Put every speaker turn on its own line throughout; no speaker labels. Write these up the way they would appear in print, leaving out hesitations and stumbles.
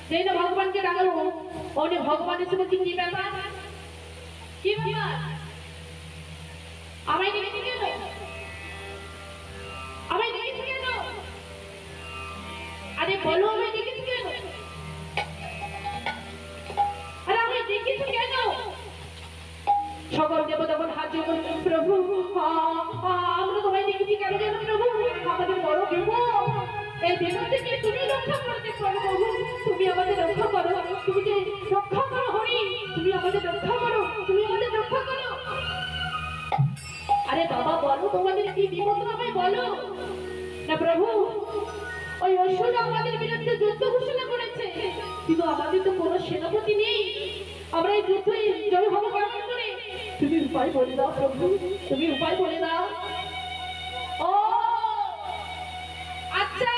যেই না ভগবানকে ডাকলো উনি ভগবান এসে বলছি কি ব্যাপার কি ব্যাপার আমায় ডেকেছি কেন আমায় ডেকেছি কেন আরে বলো আমায় ডেকেছি কেন আরে আমায় ডেকেছি কেন সকল দেবতাগণ হাত জোড় করে প্রভু আমরা তোমায় ডেকেছি কেন জানো প্রভু আমাদের বড় বিপদ এই বিপদ থেকে তুমি রক্ষা করতে পারো প্রভু তুমি আমাদের রক্ষা করো তুমি যে রক্ষা করো হরি তুমি আমাদের রক্ষা করো তুমি আমাদের রক্ষা করো আরে বাবা বলো তোমাদের কি বিপদ আমায় বলো না প্রভু ওই অসুর আমাদের বিরুদ্ধে যুদ্ধ ঘোষণা করেছে কিন্তু আমাদের তো কোনো সেনাপতি নেই আমরা এই যুদ্ধে জয় হব কেমন করে তুমি উপায় বলে দাও প্রভু তুমি উপায় বলে দাও ও আচ্ছা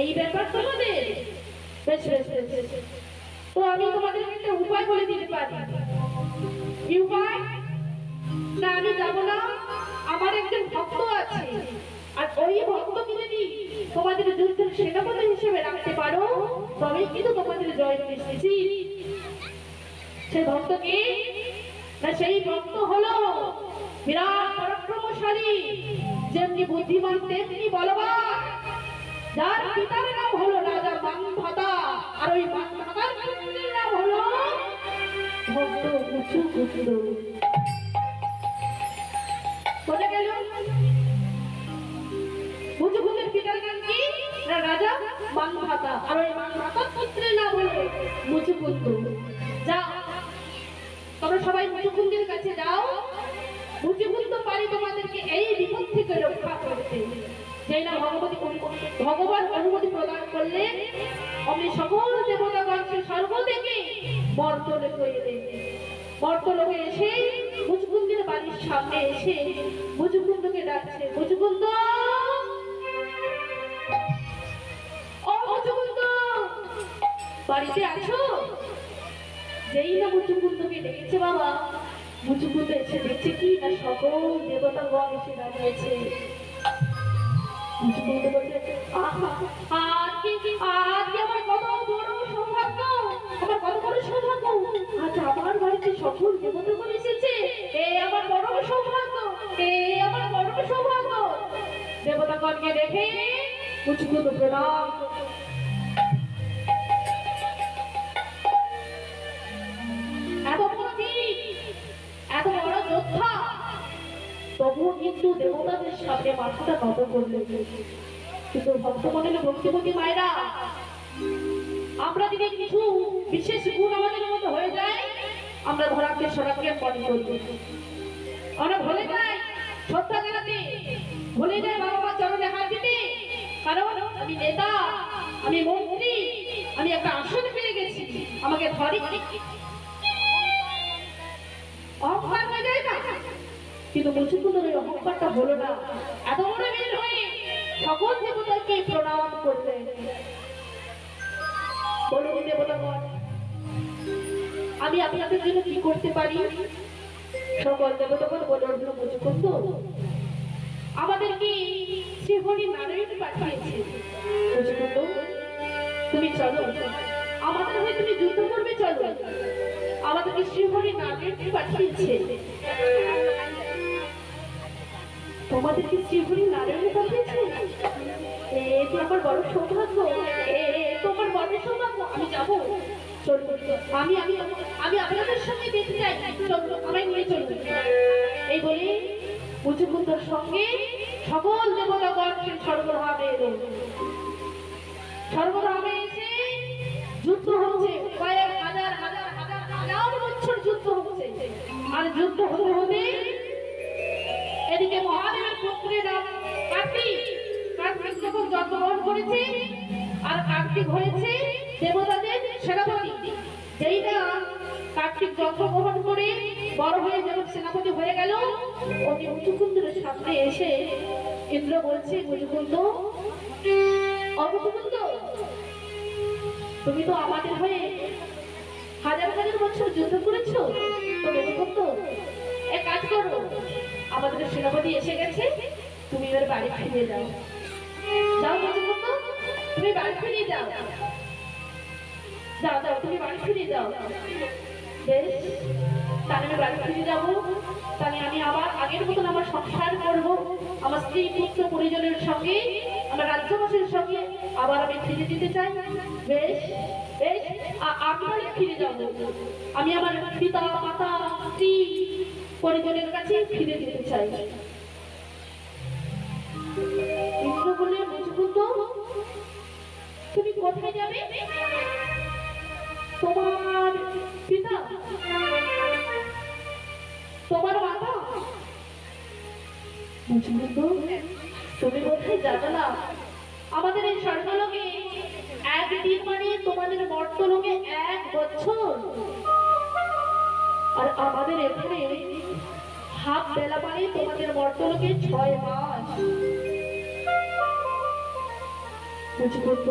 এই ব্যাপার তোমাদের বেশ বেশ বেশ তো আমি তোমাদের একটা উপায় বলে দিতে পারি কি উপায় না আমি যাবো না আমার একজন ভক্ত আছে আর ওই ভক্তকে যদি তোমাদের যুদ্ধের সেনাপতি হিসেবে রাখতে পারো তবেই কিন্তু তোমাদের জয় নিশ্চিত সেই ভক্তকে না সেই ভক্ত হলো বিরাট পরাক্রমশালী যেমনি বুদ্ধিমান তেমনি বলবান যার পিতার নাম হলো রাজা মানধাতা আর ওই মানধাতার পুত্রের নাম হলো ভক্ত মুচুকুন্দ বলে গেল মুচুকুন্দের পিতার নাম কি না রাজা মানধাতা আর ওই মানধাতার পুত্রের নাম হলো মুচুকুন্দ যাও তোমরা সবাই মুচুকুন্দের কাছে যাও মুচুকুন্দ পারে তোমাদেরকে এই বিপদ থেকে রক্ষা করতে যেই না ভগবান অনুমতি প্রদান করলে অমনি সকল দেবতাগণ স্বর্গ থেকে মর্তলোকে এলেন মর্তলোকে এসে মুচুকুন্দের বাড়ির সামনে এসে মুচুকুন্দকে ডাকছে মুচুকুন্দ ও মুচুকুন্দ বাড়িতে আছো যেই না মুচুকুন্দকে ডেকেছে বাবা মুচুকুন্দ এসে দেখছে কি না সকল দেবতাগণ এসে দাঁড়িয়েছে মুচুকুন্দ বলছে আজকে আমার কত বড় সৌভাগ্য আমার কত বড় সৌভাগ্য আজ আমার বাড়িতে সকল দেবতাগণ এসেছে এই আমার বড় সৌভাগ্য এই আমার বড় সৌভাগ্য দেবতাগণকে দেখে মুচুকুন্দ প্রণাম এত বড় যোদ্ধা তবুও কিন্তু দেবতাদের সামনে মাথাটা নত করলেন কিন্তু ভক্তমণ্ডলী ভক্তিমতী মায়েরা আমরা যদি কিছু বিশেষ গুণ আমাদের মধ্যে হয়ে যায় আমরা ধরাকে সরাকে মনে করব আমরা ভুলে যাই শ্রদ্ধা জানাতে ভুলে যাই বাবা মা চরণে হাত দিতে কারণ আমি নেতা আমি মন্ত্রী আমি একটা আসন পেয়ে গেছি আমাকে ধরে অহংকার হয়ে যায় না কিন্তু মুচুকুন্দের ওই অহংকারটা হলো না এত বড় বীর হয়ে সকল দেবতাকে প্রণাম করলেন বলুন দেবতাগণ আমি আপনাদের জন্য কি করতে পারি সকল দেবতাগণ বলে উঠল মুচুকুন্দ আমাদের কি শ্রীহরি নারায়ণ পাঠিয়েছে মুচুকুন্দ তুমি চলো আমাদের হয়ে তুমি যুদ্ধ করবে চলো আমাদেরকে শ্রীহরি নারায়ণ পাঠিয়েছে তোমাদেরকে শ্রীহরি নারায়ণ পাঠিয়েছে এটি আমার বড় সৌভাগ্য তোমার বড় সৌভাগ্য আমি যাবো চলবো আমি আমি আমি আপনাদের সঙ্গে যেতে চাই চলবো আমায় নিয়ে চলবো এই বলে মুচুকুন্দর সঙ্গে সকল দেবতাগণ সর্বধামে এলো সর্বধামে এসে যুদ্ধ হচ্ছে কয়েক হাজার হাজার হাজার হাজার বছর যুদ্ধ হচ্ছে আর যুদ্ধ হতে হতে এদিকে মহাদেবের পুত্রের নাম কার্তিক কার্তিক যখন জন্মগ্রহণ করেছে আর কার্তিক হয়েছে দেবতাদের সেনাপতি যেই না কার্তিক জন্মগ্রহণ করে বড় হয়ে যখন সেনাপতি হয়ে গেল উনি মুচুকুন্দের সামনে এসে ইন্দ্র বলছে মুচুকুন্দ মুচুকুন্দ তুমি তো আমাদের হয়ে হাজার হাজার বছর যুদ্ধ করেছো তো মুচুকুন্দ এক কাজ করো আমাদের সেনাপতি এসে গেছে তুমি এবার বাড়ি ফিরে যাও যাও মুচুকুন্দ তুমি বাড়ি ফিরে যাও যাও যাও, তুমি বাড়ি ফিরে যাও। বেশ, তাহলে আমি বাড়ি ফিরে যাবো। তাহলে আমি আবার আগের মতন আমার সংসার করবো, আমার স্ত্রী পুত্র পরিজনের সঙ্গে, আমার রাজ্যবাসীর সঙ্গে আবার আমি ফিরে যেতে চাই। বেশ বেশ, আমি বাড়ি ফিরে যাবো। আমি আমার পিতা মাতা স্ত্রী পরিজনের কাছে ফিরে যেতে চাই। ইন্দ্র বলে, মুজকুন্দ তুমি কোথায় যাবে? তোমার পিতা, তোমার মাতা, মুজকুন্দ তুমি কোথায় যাবে না? আমাদের এই স্বর্গলোকে একদিন মানে তোমাদের মর্তলোকে 1 বছর, আর আমাদের এখানে হাফ বেলা মানে তোমাদের মর্তলোকে 6 মাস। মুজকুন্দ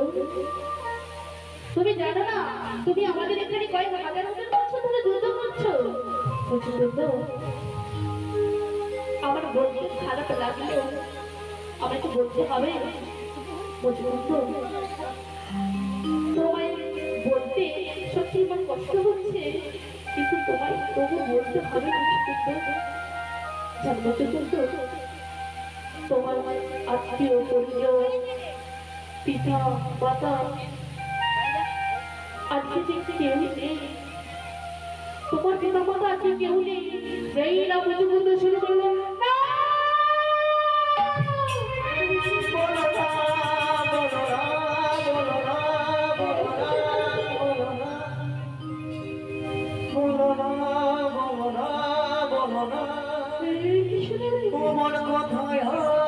তুমি জানো না, তুমি আমাদের এখানে কয়েক হাজার বছর ধরে যুদ্ধ করছো। মুজকুন্দ আমার বলতে খারাপ লাগলেও আমাকে বলতে হবে। মুজকুন্দ তোমায় বলতে সত্যি আমার কষ্ট হচ্ছে, কিন্তু তোমায় তবু বলতে হবে। মুজকুন্দ তোমার আত্মীয় পরিজন, পিতা মাতা আজকে যে কেউ নেই, তোমার পিতা মাতা আজকে কেউ নেই। যেই না মুজকুন্দ শুরু করলো,
তোমার কথায় বলো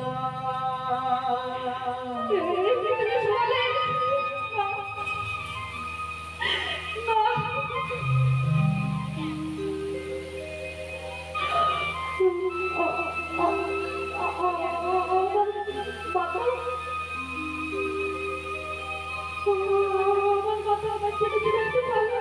না।
আমার কথা আমার ছেলে ছেলে ভালো